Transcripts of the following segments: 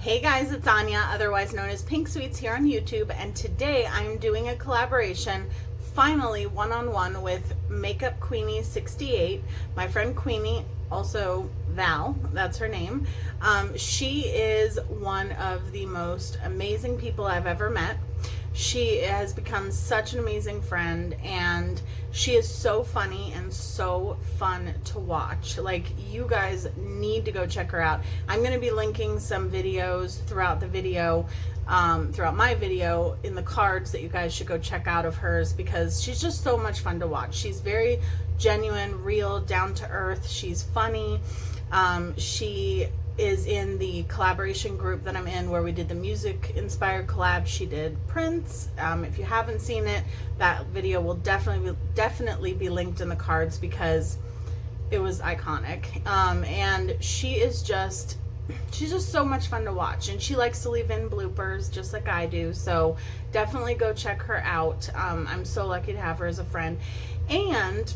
Hey guys, it's Anya, otherwise known as Pink Sweets here on YouTube, and today I'm doing a collaboration, finally one-on-one with Makeup Queenie68. My friend Queenie, also Val, that's her name. She is one of the most amazing people I've ever met. She has become such an amazing friend, and she is so funny and so fun to watch. Like, you guys need to go check her out. I'm going to be linking some videos throughout the video, throughout my video, in the cards that you guys should go check out of hers, because she's just so much fun to watch. She's very genuine, real, down to earth. She's funny. She is in the collaboration group that I'm in, where we did the music inspired collab. She did Prince. If you haven't seen it, that video will definitely be linked in the cards, because it was iconic. And she's just so much fun to watch, and she likes to leave in bloopers just like I do, so definitely go check her out. I'm so lucky to have her as a friend. And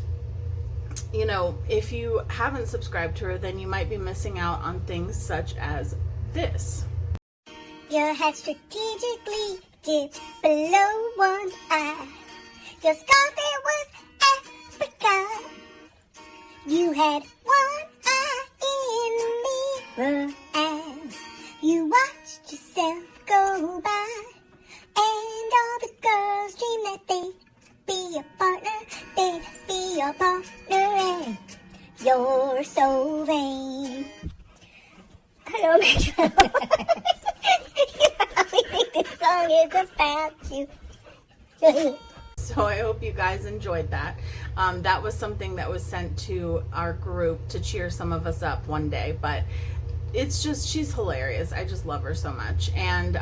you know, if you haven't subscribed to her, then you might be missing out on things such as this. Your head strategically dipped below one eye. Your scarf, it was Africa. You had one eye in the mirror as you watched yourself go by. And all the girls dream that they'd be your partner, they'd be your partner, and you're so vain. I don't make you probably think this song is about you. So I hope you guys enjoyed that. That was something that was sent to our group to cheer some of us up one day, but it's just, she's hilarious. I just love her so much. And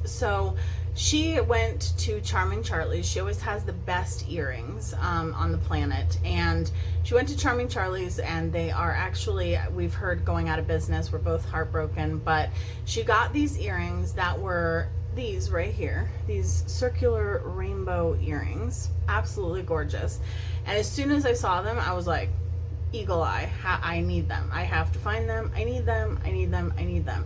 so she went to Charming Charlie's. She always has the best earrings on the planet. And she went to Charming Charlie's, and they are actually, we've heard, going out of business. We're both heartbroken. But she got these earrings that were these right here. These circular rainbow earrings. Absolutely gorgeous. And as soon as I saw them, I was like, eagle eye, I need them. I have to find them. I need them. I need them. I need them.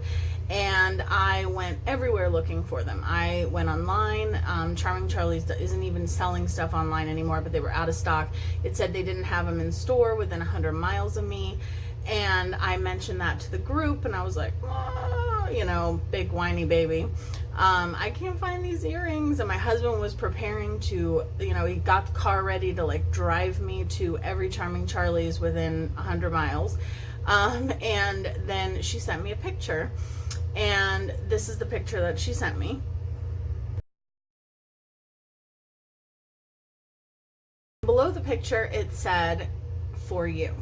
And I went everywhere looking for them. I went online. Charming Charlie's isn't even selling stuff online anymore, but they were out of stock. It said they didn't have them in store within 100 miles of me. And I mentioned that to the group, and I was like, oh, you know, big whiny baby. I can't find these earrings. And my husband was preparing to, you know, he got the car ready to like drive me to every Charming Charlie's within 100 miles. And then she sent me a picture. And this is the picture that she sent me. Below the picture, it said, "For you."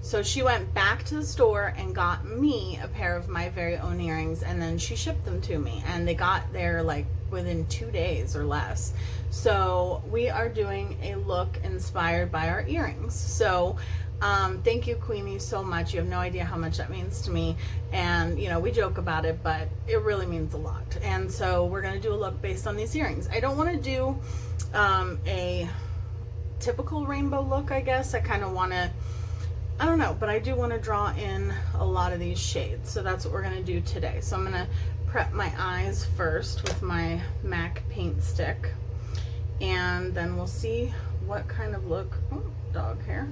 So she went back to the store and got me a pair of my very own earrings, and then she shipped them to me, and they got there like within 2 days or less. So we are doing a look inspired by our earrings. So thank you, Queenie, so much. You have no idea how much that means to me. And, you know, we joke about it, but it really means a lot. And so we're going to do a look based on these earrings. I don't want to do a typical rainbow look, I guess. I kind of want to, I don't know, but I do want to draw in a lot of these shades. So that's what we're going to do today. So I'm going to prep my eyes first with my MAC paint stick. And then we'll see what kind of look, oh, dog hair.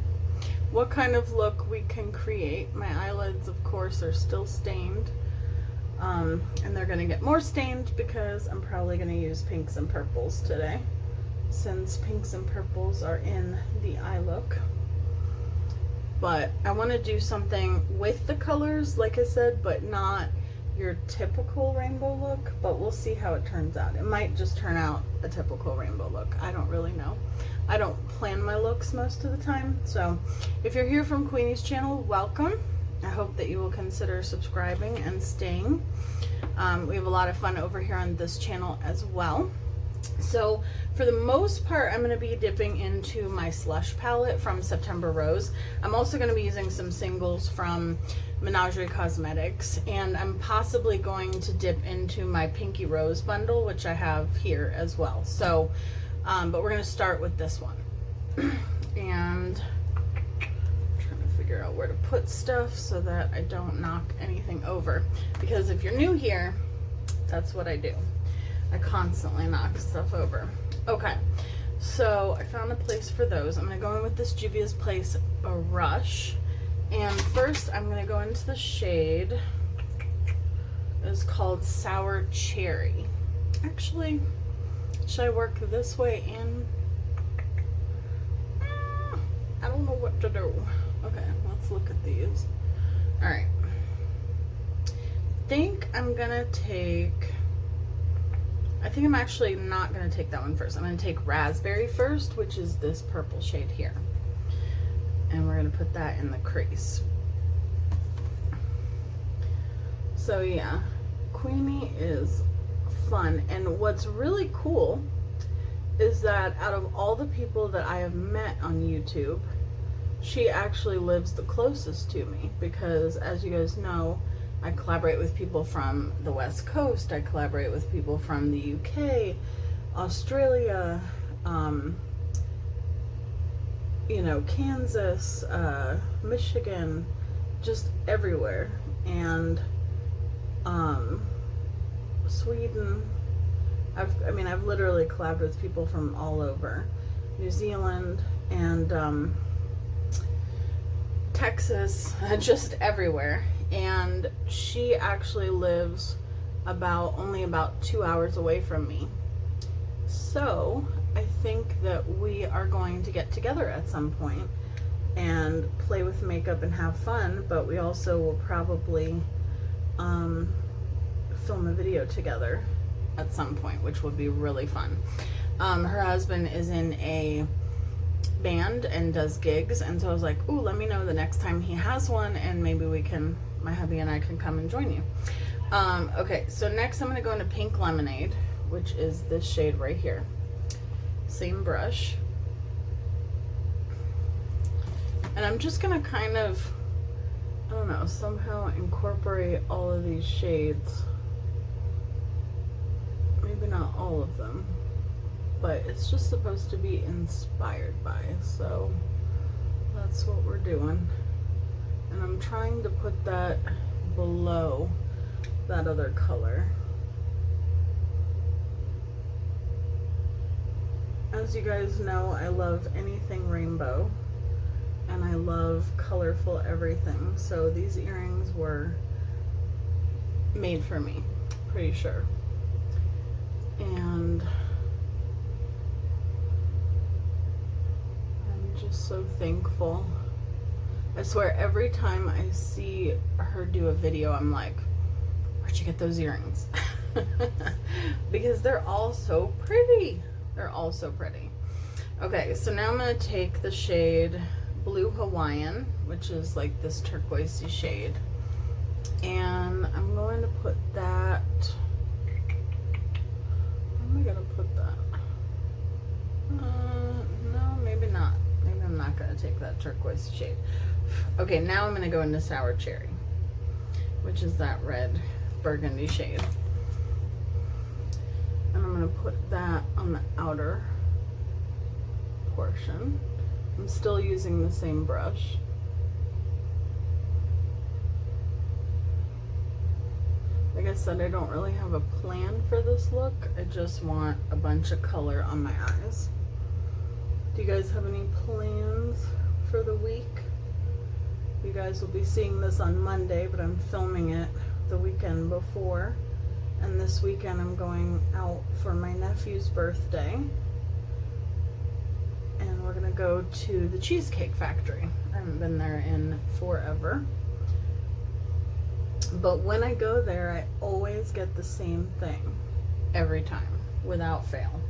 What kind of look we can create. My eyelids, of course, are still stained. And they're going to get more stained because I'm probably going to use pinks and purples today, since pinks and purples are in the eye look. But I want to do something with the colors, like I said, but not your typical rainbow look. But we'll see how it turns out. It might just turn out a typical rainbow look. I don't really know. I don't plan my looks most of the time. So if you're here from Queenie's channel, welcome. I hope that you will consider subscribing and staying. We have a lot of fun over here on this channel as well. So for the most part, I'm going to be dipping into my Slush palette from September Rose. I'm also going to be using some singles from Menagerie Cosmetics, and I'm possibly going to dip into my Pinky Rose bundle, which I have here as well. So but we're going to start with this one. And I'm trying to figure figure out where to put stuff so that I don't knock anything over. Because if you're new here, that's what I do. I constantly knock stuff over. Okay, so I found a place for those. I'm going to go in with this Juvia's Place brush. And first I'm going to go into the shade. It's called Sour Cherry. Actually, should I work this way in? I don't know what to do. Okay, let's look at these. Alright. I think I'm actually not going to take that one first. I'm going to take Raspberry first, which is this purple shade here. And we're going to put that in the crease. So yeah, Queenie is fun. And what's really cool is that out of all the people that I have met on YouTube, she actually lives the closest to me, because as you guys know, I collaborate with people from the West Coast, I collaborate with people from the UK, Australia, you know, Kansas, Michigan, just everywhere, and Sweden. I've literally collabed with people from all over, New Zealand and Texas, just everywhere. And she actually lives only about 2 hours away from me. So I think that we are going to get together at some point and play with makeup and have fun, but we also will probably film a video together at some point, which would be really fun. Her husband is in a band and does gigs, and so I was like, ooh, let me know the next time he has one, and maybe my hubby and I can come and join you. Okay, so next I'm going to go into Pink Lemonade, which is this shade right here. Same brush. And I'm just going to kind of, I don't know, somehow incorporate all of these shades. Maybe not all of them, but it's just supposed to be inspired by, so that's what we're doing. And I'm trying to put that below that other color. As you guys know, I love anything rainbow, and I love colorful everything, so these earrings were made for me, pretty sure. And I'm just so thankful. I swear every time I see her do a video, I'm like, where'd you get those earrings? Because they're all so pretty. They're all so pretty. Okay, so now I'm going to take the shade Blue Hawaiian, which is like this turquoisey shade. And I'm going to put that... Where am I going to put that? No, maybe not. Maybe I'm not going to take that turquoise shade. Okay, now I'm going to go into Sour Cherry, which is that red burgundy shade. And I'm going to put that on the outer portion. I'm still using the same brush. Like I said, I don't really have a plan for this look. I just want a bunch of color on my eyes. Do you guys have any plans for the week? You guys will be seeing this on Monday, but I'm filming it the weekend before. And this weekend I'm going out for my nephew's birthday. And we're gonna go to the Cheesecake Factory. I haven't been there in forever. But when I go there, I always get the same thing every time, without fail.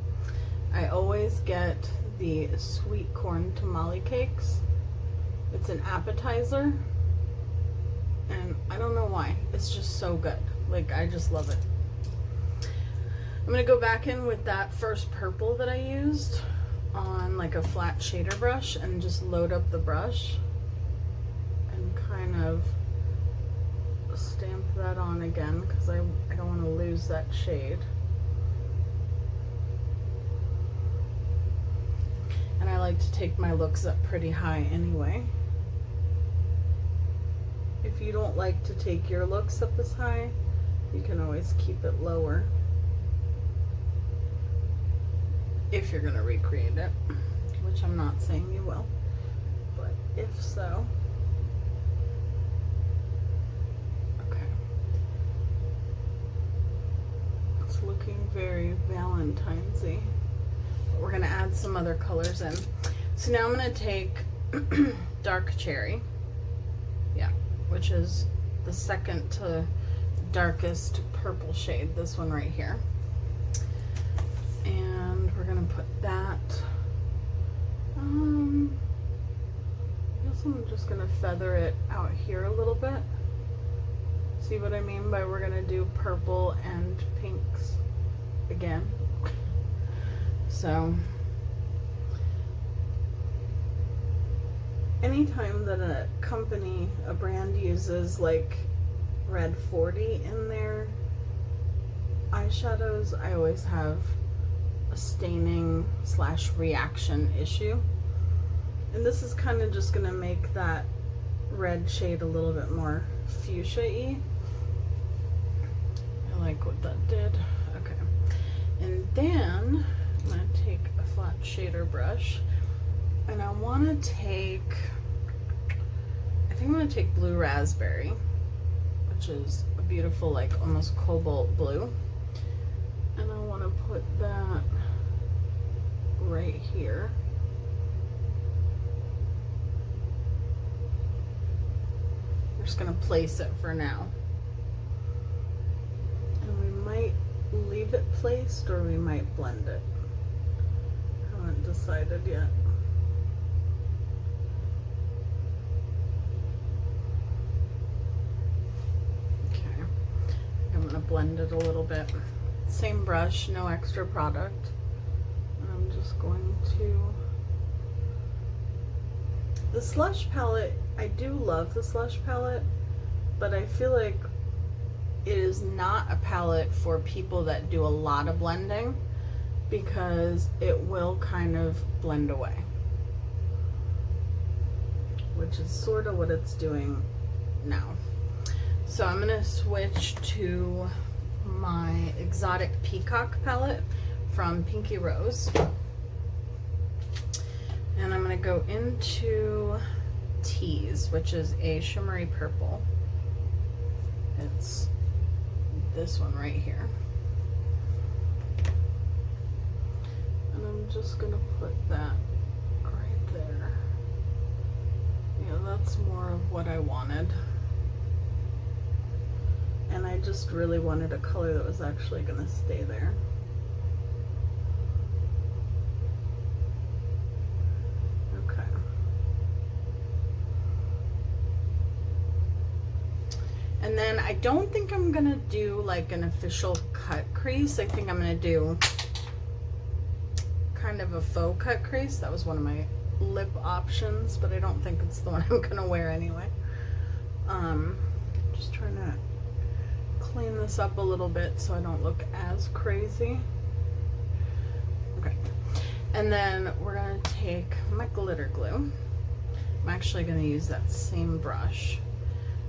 I always get the sweet corn tamale cakes. It's an appetizer, and I don't know why. It's just so good. Like, I just love it. I'm gonna go back in with that first purple that I used on like a flat shader brush and just load up the brush and kind of stamp that on again, because I don't want to lose that shade. And I like to take my looks up pretty high anyway. If you don't like to take your looks up as high, you can always keep it lower if you're gonna recreate it, which I'm not saying you will, but if so. Okay. It's looking very Valentine's-y. But we're gonna add some other colors in. So now I'm gonna take dark cherry. Yeah, which is the second to darkest purple shade, this one right here. And we're gonna put that, I guess I'm just gonna feather it out here a little bit. See what I mean by we're gonna do purple and pinks again. So anytime that a company, a brand uses like red 40 in their eyeshadows, I always have a staining / reaction issue. And this is kind of just gonna make that red shade a little bit more fuchsia-y. I like what that did. Okay. And then I'm gonna take a flat shader brush, and I wanna take, I think I'm gonna take Blue Raspberry, which is a beautiful, like almost cobalt blue. And I wanna put that right here. I'm just gonna place it for now. And we might leave it placed or we might blend it. Haven't decided yet. Okay, I'm gonna blend it a little bit. Same brush, no extra product. And I'm just going to, the Slush palette, I do love the Slush palette, but I feel like it is not a palette for people that do a lot of blending, because it will kind of blend away, which is sort of what it's doing now. So I'm gonna switch to my Exotic Peacock palette from Pinky Rose, and I'm gonna go into Tease, which is a shimmery purple. It's this one right here. And I'm just gonna put that right there. Yeah, that's more of what I wanted. And I just really wanted a color that was actually gonna stay there. Okay. And then I don't think I'm gonna do like an official cut crease. I think I'm gonna do kind of a faux cut crease. That was one of my lip options, but I don't think it's the one I'm gonna wear anyway. Just trying to clean this up a little bit so I don't look as crazy. Okay, and then we're gonna take my glitter glue. I'm actually gonna use that same brush,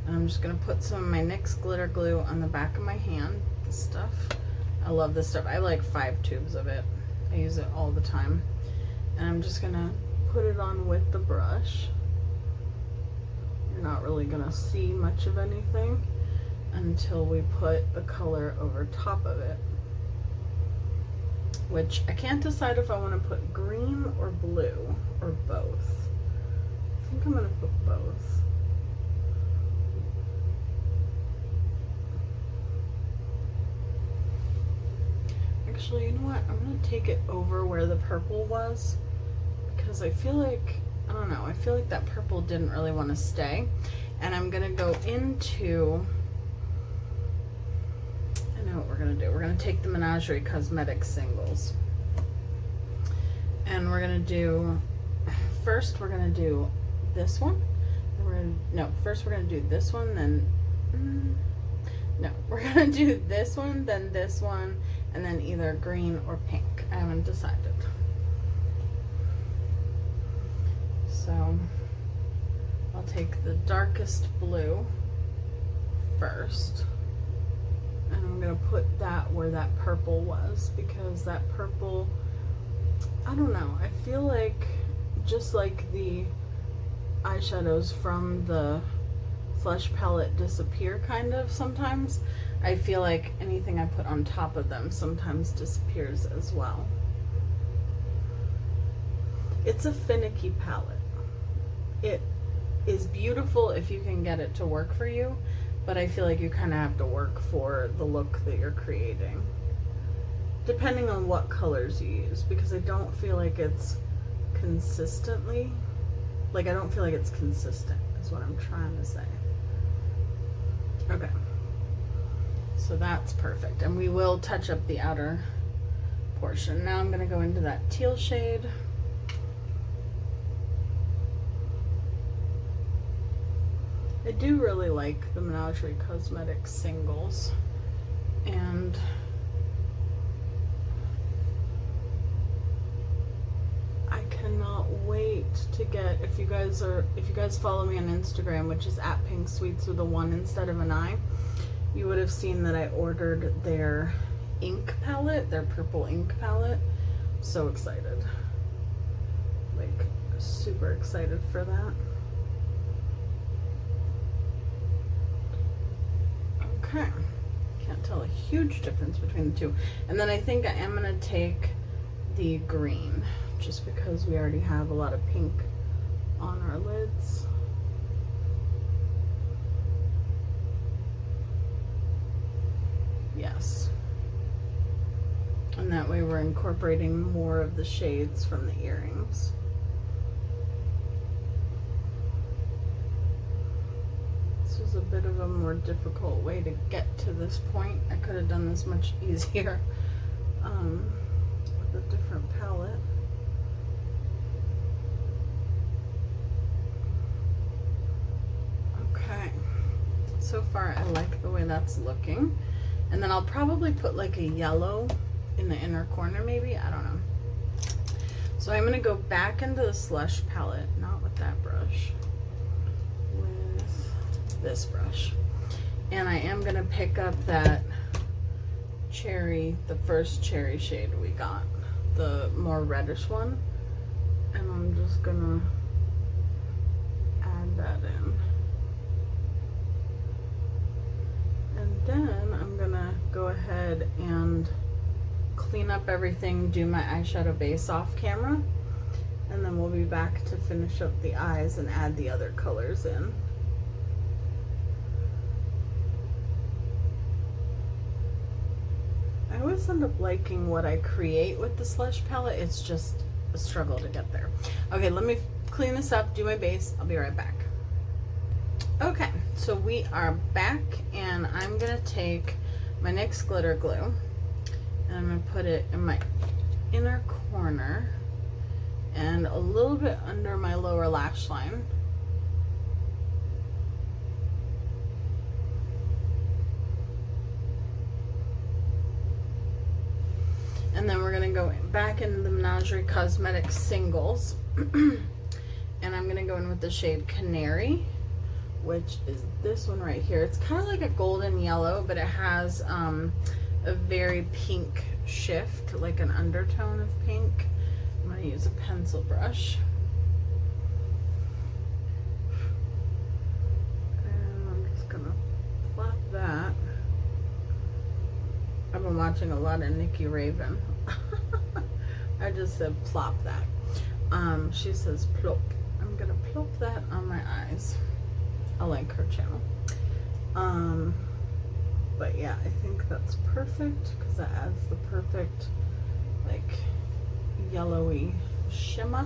and I'm just gonna put some of my NYX glitter glue on the back of my hand. This stuff, I love this stuff. I like 5 tubes of it. I use it all the time. And I'm just gonna put it on with the brush. You're not really gonna see much of anything until we put the color over top of it, which I can't decide if I want to put green or blue or both. I think I'm gonna put both. Actually, you know what? I'm gonna take it over where the purple was, because I feel like, I don't know, I feel like that purple didn't really want to stay. And I'm gonna go into, I know what we're gonna do. We're gonna take the Menagerie Cosmetics singles, and we're gonna do, first we're gonna do this one. Then we're gonna, no, first we're gonna do this one, then no, we're gonna do this one, then this one, and then either green or pink. I haven't decided. So I'll take the darkest blue first. And I'm going to put that where that purple was, because that purple, I don't know, I feel like just like the eyeshadows from the Flesh palette disappear kind of sometimes, I feel like anything I put on top of them sometimes disappears as well. It's a finicky palette. It is beautiful if you can get it to work for you, but I feel like you kind of have to work for the look that you're creating, depending on what colors you use, because I don't feel like it's consistently, like I don't feel like it's consistent is what I'm trying to say. Okay, so that's perfect, and we will touch up the outer portion. Now I'm going to go into that teal shade. I do really like the Menagerie Cosmetics singles, and I cannot wait to get, if you guys follow me on Instagram, which is at Pink Sweets with a 1 instead of an I, you would have seen that I ordered their ink palette, their purple ink palette. So excited, like super excited for that. Okay, can't tell a huge difference between the two. And then I think I am gonna take the green, just because we already have a lot of pink on our lids. Yes. And that way we're incorporating more of the shades from the earrings. This was a bit of a more difficult way to get to this point. I could have done this much easier with a different palette. Okay, so far I like the way that's looking. And then I'll probably put like a yellow in the inner corner maybe, I don't know. So I'm gonna go back into the Slush palette, not with that brush, with this brush. And I am gonna pick up that cherry, the first cherry shade we got, the more reddish one. And I'm just gonna add that in. And then I'm gonna go ahead and clean up everything, do my eyeshadow base off camera, and then we'll be back to finish up the eyes and add the other colors in. I always end up liking what I create with the Slush palette. It's just a struggle to get there. Okay, let me clean this up, do my base. I'll be right back. Okay, so we are back, and I'm gonna take my NYX glitter glue and I'm gonna put it in my inner corner and a little bit under my lower lash line. And then we're gonna go back into the Menagerie Cosmetics singles and I'm gonna go in with the shade Canary, which is this one right here. It's kind of like a golden yellow, but it has a very pink shift, like an undertone of pink. I'm going to use a pencil brush. And I'm just going to plop that. I've been watching a lot of Nikki Raven. I just said plop that. She says plop. I'm going to plop that on my eyes. I like her channel. But yeah, I think that's perfect because that adds the perfect like yellowy shimmer.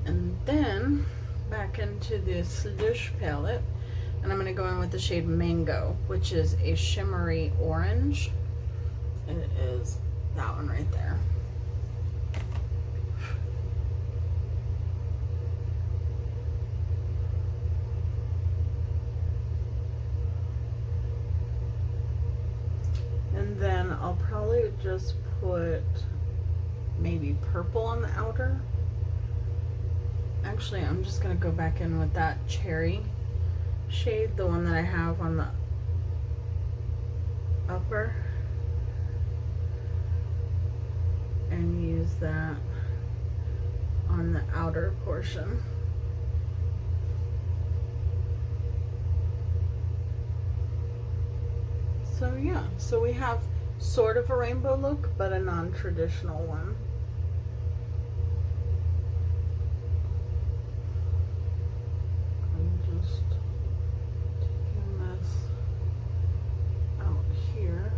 And then back into the Slush palette, and I'm going to go in with the shade Mango, which is a shimmery orange. It is that one right there. And then I'll probably just put maybe purple on the outer. Actually, I'm just going to go back in with that cherry shade, the one that I have on the upper and use that on the outer portion. So yeah, so we have sort of a rainbow look, but a non-traditional one. I'm just taking this out here.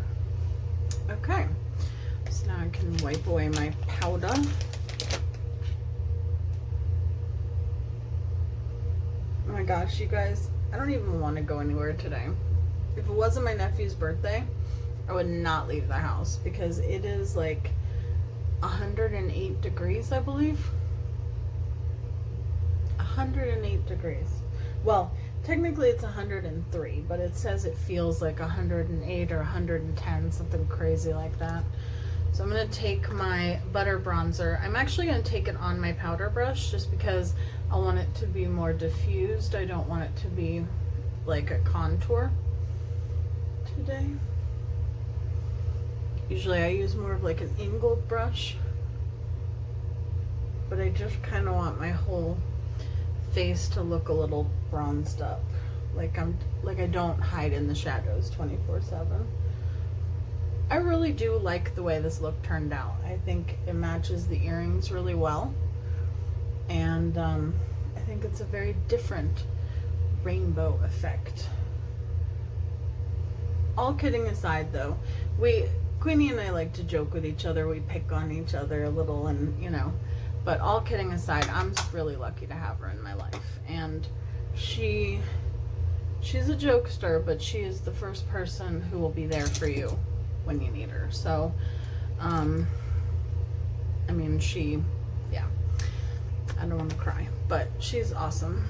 Okay, so now I can wipe away my powder. Oh my gosh, you guys, I don't even want to go anywhere today. If it wasn't my nephew's birthday, I would not leave the house because it is like 108 degrees, I believe. 108 degrees. Well, technically it's 103, but it says it feels like 108 or 110, something crazy like that. So I'm going to take my butter bronzer. I'm actually going to take it on my powder brush just because I want it to be more diffused. I don't want it to be like a contour today. Usually I use more of like an angled brush, but I just kind of want my whole face to look a little bronzed up, like I don't hide in the shadows 24/7. I really do like the way this look turned out. I think it matches the earrings really well, and I think it's a very different rainbow effect. All kidding aside though, Queenie and I like to joke with each other, we pick on each other a little, and you know, but all kidding aside, I'm just really lucky to have her in my life. And she's a jokester, but she is the first person who will be there for you when you need her. So I mean, yeah, I don't want to cry, but she's awesome.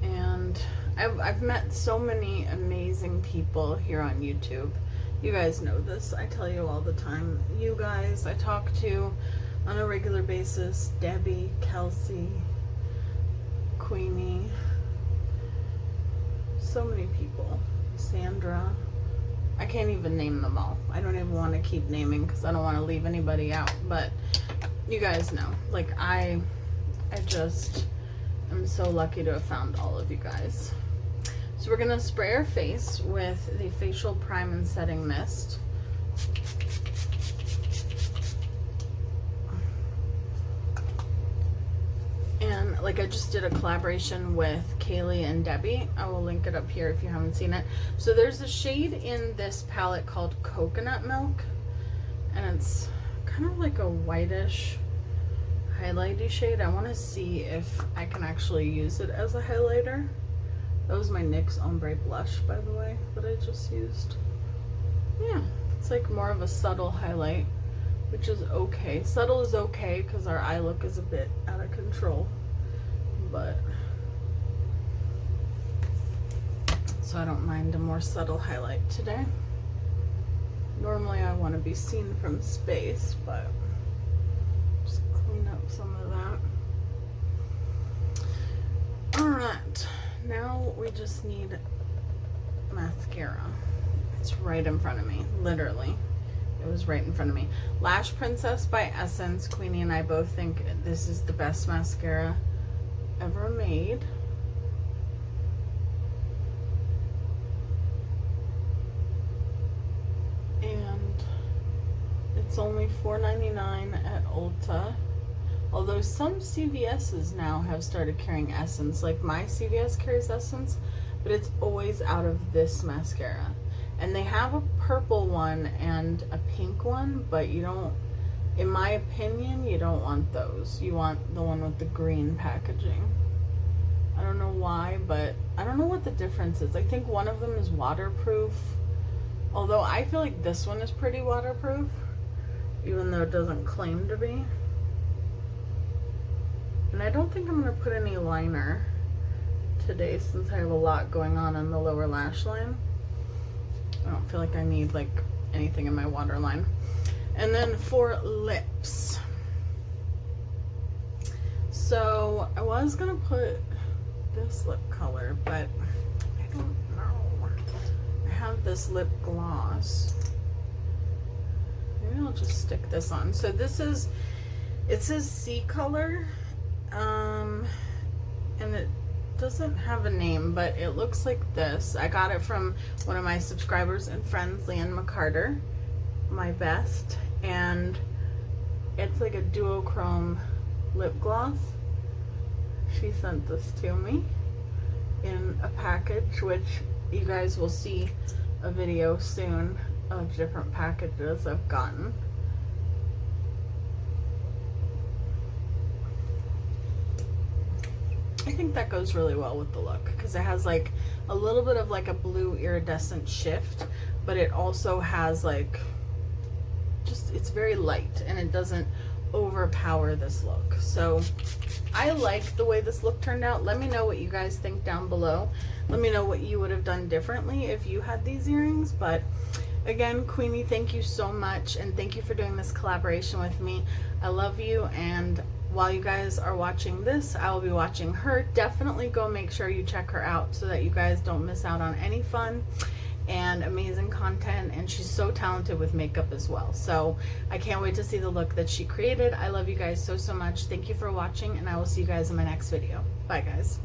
And I've met so many amazing people here on YouTube. You guys know this. I tell you all the time. You guys I talk to on a regular basis. Debbie, Kelsey, Queenie. So many people. Sandra. I can't even name them all. I don't even want to keep naming because I don't want to leave anybody out. But you guys know. Like I'm so lucky to have found all of you guys. So we're going to spray our face with the Facial Prime and Setting Mist. And like I just did a collaboration with Kaylee and Debbie. I will link it up here if you haven't seen it. So there's a shade in this palette called Coconut Milk. And it's kind of like a whitish highlighty shade. I want to see if I can actually use it as a highlighter. That was my NYX Ombre Blush, by the way, that I just used. Yeah, it's like more of a subtle highlight, which is okay. Subtle is okay because our eye look is a bit out of control. But so I don't mind a more subtle highlight today. Normally I want to be seen from space, but just clean up some of that. Alright, now we just need mascara. It's right in front of me, literally. It was right in front of me. Lash Princess by Essence. Queenie and I both think this is the best mascara ever made. And it's only $4.99 at Ulta. Although some CVS's now have started carrying Essence. Like my CVS carries Essence, but it's always out of this mascara. And they have a purple one and a pink one, but you don't, in my opinion, you don't want those. You want the one with the green packaging. I don't know why, but I don't know what the difference is. I think one of them is waterproof. Although I feel like this one is pretty waterproof, even though it doesn't claim to be. And I don't think I'm going to put any liner today since I have a lot going on the lower lash line. I don't feel like I need like anything in my waterline. And then for lips. So I was going to put this lip color, but I don't know. I have this lip gloss. Maybe I'll just stick this on. So this is, it says Sea Color, and it doesn't have a name, but it looks like this. I got it from one of my subscribers and friends, Leanne McCarter, my best, and it's like a duochrome lip gloss. She sent this to me in a package, which you guys will see a video soon of different packages I've gotten. I think that goes really well with the look because it has like a little bit of like a blue iridescent shift, but it also has like just, it's very light and it doesn't overpower this look. So I like the way this look turned out. Let me know what you guys think down below. Let me know what you would have done differently if you had these earrings. But again, Queenie, thank you so much, and thank you for doing this collaboration with me. I love you, and while you guys are watching this, I will be watching her. Definitely go make sure you check her out so that you guys don't miss out on any fun and amazing content, and she's so talented with makeup as well. So I can't wait to see the look that she created. I love you guys so much. Thank you for watching, and I will see you guys in my next video. Bye guys.